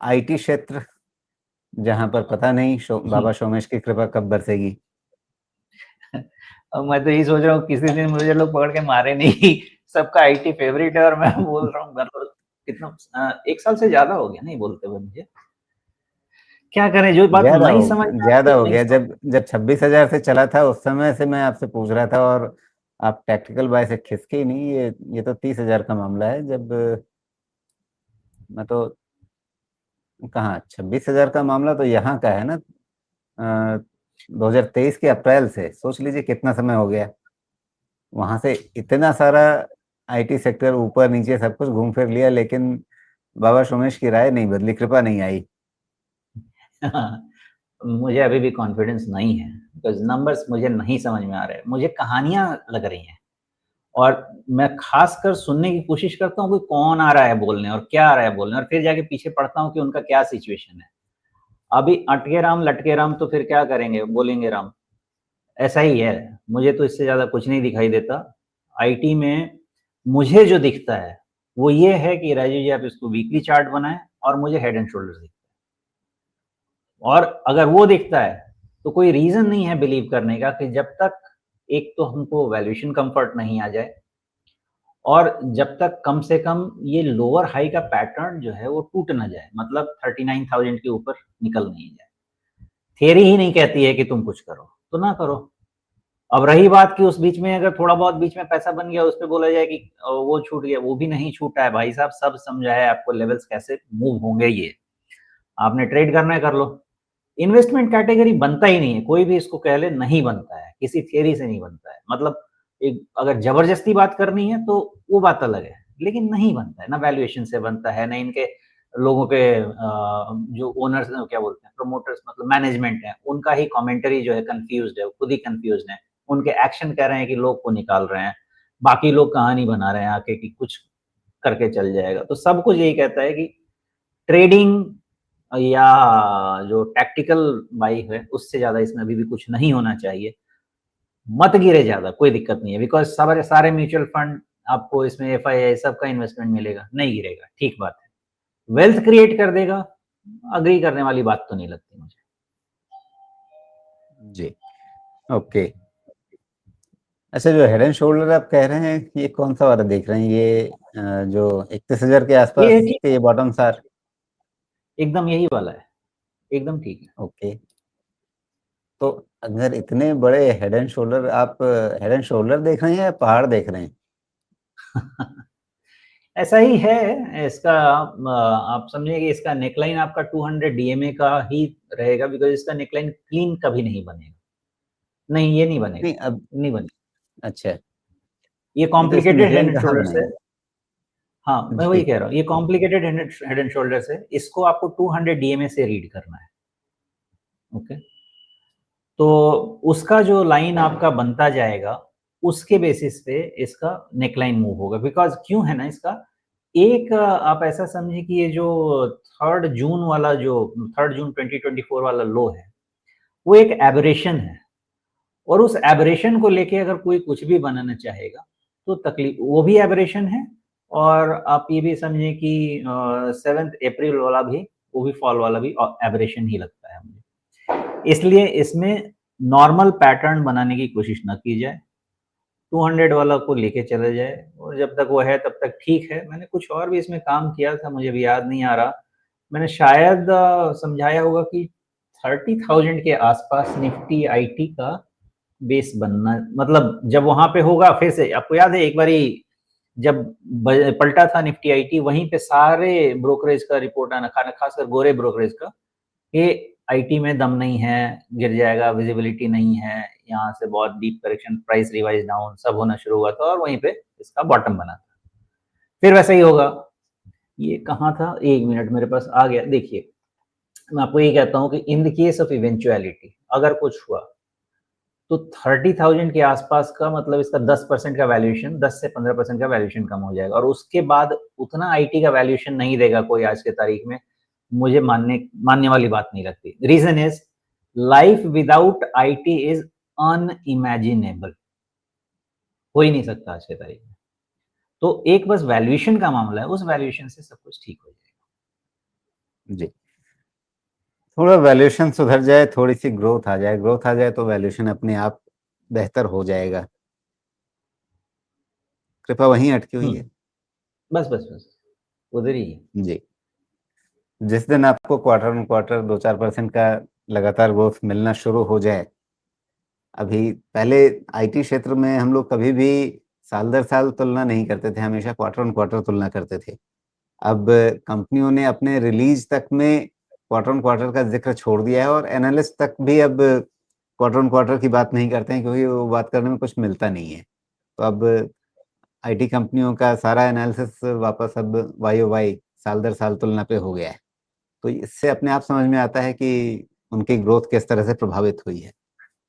IT क्षेत्र, जहाँ पर पता नहीं बाबा सोमेश की कृपा कब बरसेगी। मैं तो यही सोच रहा हूँ किसी दिन मुझे लोग पकड़ के मारे नहीं। सबका आईटी फेवरेट है और मैं बोल रहा हूँ कितना 1 साल से ज्यादा हो गया नहीं बोलते हुए मुझे। क्या करें, जो बात नहीं समझ में आती ज्यादा है हो नहीं गया। समझ। जब 26,000 से चला था उस समय से मैं आपसे पूछ रहा था, और आप टैक्टिकल बाय से खिसके ही नहीं। ये तो 30,000 का मामला है। जब मैं तो कहाँ, 26,000 का मामला तो यहाँ का है ना, 2023 के अप्रैल से। सोच लीजिए कितना समय हो गया। वहां से इतना सारा आईटी सेक्टर ऊपर नीचे सब कुछ घूम फिर लिया, लेकिन बाबा सोमेश की राय नहीं बदली, कृपा नहीं आई। मुझे अभी भी कॉन्फिडेंस नहीं है बिकॉज नंबर्स मुझे नहीं समझ में आ रहे, मुझे कहानियां लग रही हैं। और मैं खासकर सुनने की कोशिश करता हूँ कि कौन आ रहा है बोलने और क्या आ रहा है बोलने, और फिर जाके पीछे पढ़ता हूँ कि उनका क्या सिचुएशन है। अभी अटके राम लटके राम, तो फिर क्या करेंगे, बोलेंगे राम। ऐसा ही है। मुझे तो इससे ज्यादा कुछ नहीं दिखाई देता आईटी में। मुझे जो दिखता है वो ये है कि राजीव जी आप इसको वीकली चार्ट बनाएं और मुझे हेड एंड शोल्डर्स दिखता है। और अगर वो दिखता है तो कोई रीजन नहीं है बिलीव करने का कि जब तक एक तो हमको वैल्यूएशन कंफर्ट नहीं आ जाए, और जब तक कम से कम ये लोअर हाई का पैटर्न जो है वो टूट ना जाए, मतलब 39,000 के ऊपर निकल नहीं जाए। थियरी ही नहीं कहती है कि तुम कुछ करो तो ना करो। अब रही बात कि उस बीच में अगर थोड़ा बहुत बीच में पैसा बन गया, उस पर बोला जाए कि वो छूट गया, वो भी नहीं छूटा है भाई साहब। सब समझा है आपको लेवल्स कैसे मूव होंगे। ये आपने ट्रेड करना है कर लो। इन्वेस्टमेंट कैटेगरी बनता ही नहीं है, कोई भी इसको कह ले, नहीं बनता है, किसी थियरी से नहीं बनता है। मतलब एक अगर जबरदस्ती बात करनी है तो वो बात अलग है, लेकिन नहीं बनता है ना, वैल्यूएशन से बनता है ना इनके लोगों के जो ओनर्स क्या बोलते हैं, प्रोमोटर्स मतलब मैनेजमेंट है, उनका ही कमेंटरी जो है कंफ्यूज्ड है, खुद ही कंफ्यूज्ड है। उनके एक्शन कह रहे हैं कि लोग को निकाल रहे हैं, बाकी लोग कहानी बना रहे हैं आके कि कुछ करके चल जाएगा। तो सब कुछ यही कहता है कि ट्रेडिंग या जो टैक्टिकल बाई है उससे ज्यादा इसमें अभी भी कुछ नहीं होना चाहिए। मत गिरे ज्यादा, कोई दिक्कत नहीं है, बिकॉज सारे सारे म्यूचुअल फंड आपको इसमें एफआईआई सबका इन्वेस्टमेंट मिलेगा, नहीं गिरेगा, ठीक बात है। वेल्थ क्रिएट कर देगा, अग्री करने वाली बात तो नहीं लगती मुझे। जी, ओके। अच्छा, जो हेड एंड शोल्डर आप कह रहे हैं, ये कौन सा वाला देख रहे हैं? ये जो 31,000 के ये आसपास ठीक के है, ये बॉटम सार। एकदम यही वाला है, एकदम ठीक है। ओके। तो अगर इतने बड़े हेड एंड शोल्डर, आप हेड एंड शोल्डर देख रहे हैं या पहाड़ देख रहे हैं? ऐसा ही है इसका। आप समझिए कि इसका नेकलाइन आपका 200 डीएमए का ही रहेगा, बिकॉज इसका नेकलाइन क्लीन कभी नहीं बनेगा। नहीं, ये नहीं बनेगा, नहीं, अब नहीं बनेगा। अच्छा। ये नहीं तो इसकी कॉम्प्लिकेटेड हेड नेकलाइन एंड कहाँ शोल्डर्स है। बनेगी? हाँ, मैं वही जी। कह रहा हूँ, ये कॉम्प्लिकेटेड हेड एंड शोल्डर्स है, इसको आपको 200 डीएमए से रीड करना है। ओके। तो उसका जो लाइन आपका बनता जाएगा उसके बेसिस पे इसका नेकलाइन मूव होगा। बिकॉज क्यों है ना इसका, एक आप ऐसा समझिए कि ये जो 3 जून वाला, जो 3 जून 2024 वाला लो है, वो एक एबरेशन है। और उस एबरेशन को लेके अगर कोई कुछ भी बनाना चाहेगा तो तकलीफ, वो भी एबरेशन है। और आप ये भी समझे कि 7 अप्रैल वाला भी, वो भी फॉल वाला भी एबरेशन ही लगता है मुझे। इसलिए इसमें नॉर्मल पैटर्न बनाने की कोशिश ना की जाए, 200 वाला को लेके चले जाए, और जब तक वो है तब तक ठीक है। मैंने कुछ और भी इसमें काम किया था, मुझे भी याद नहीं आ रहा। मैंने शायद समझाया होगा कि 30,000 के आसपास निफ्टी आईटी का बेस बनना, मतलब जब वहां पे होगा फिर से। आपको याद है एक बारी जब पलटा था निफ्टी आईटी, वहीं पे सारे ब्रोकरेज का रिपोर्ट आना, खासकर गोरे ब्रोकरेज का, कि आईटी में दम नहीं है, गिर जाएगा, विजिबिलिटी नहीं है, यहाँ से बहुत deep correction, price revise down सब होना शुरू हुआ था, और वहीं पे इसका बॉटम बना था। फिर वैसा ही होगा। ये कहाँ था, 1 मिनट मेरे पास आ गया, देखिए। मैं आपको ये कहता हूँ कि in the case of eventuality अगर कुछ हुआ तो 30,000 के आसपास का, मतलब इसका 10% का वैल्यूएशन, 10 से 15% का वैल्यूएशन कम हो जाएगा, और उसके बाद उतना आईटी का वैल्यूएशन नहीं देगा कोई आज के तारीख में। मुझे मानने वाली बात नहीं लगती। Reason is, life without IT is unimaginable, हो ही नहीं सकता आज के तारीख में। तो एक बस वैल्यूएशन का मामला है, उस वैल्यूएशन से सब कुछ ठीक हो जाएगा। जी। थोड़ा वैल्यूएशन सुधर जाए, थोड़ी-सी ग्रोथ आ जाए, ग्रोथ आ जाए तो वैल्यूएशन अपने आप बेहतर हो जाएगा। कृपा वहीं अटकी हुई हुँ। है। बस, बस, बस। उधर ही है। जी। जिस दिन आपको क्वार्टर ऑन क्वार्टर 2-4% का लगातार ग्रोथ मिलना शुरू हो जाए, अभी पहले आईटी क्षेत्र में हम लोग कभी भी साल दर साल तुलना नहीं करते थे, हमेशा क्वार्टर ऑन क्वार्टर तुलना करते थे। अब कंपनियों ने अपने रिलीज़ तक में क्वार्टर ऑन क्वार्टर का ज़िक्र छोड़ दिया है और एनालिस्ट तक भी अब क्वार्टर ऑन क्वार्टर की बात नहीं करते हैं क्योंकि वो बात करने में कुछ मिलता नहीं है। तो अब आईटी कंपनियों का सारा एनालिसिस वापस अब वाई-ओ-वाई साल दर साल तुलना पे हो गया है। तो इससे अपने आप समझ में आता है कि उनकी ग्रोथ किस तरह से प्रभावित हुई है।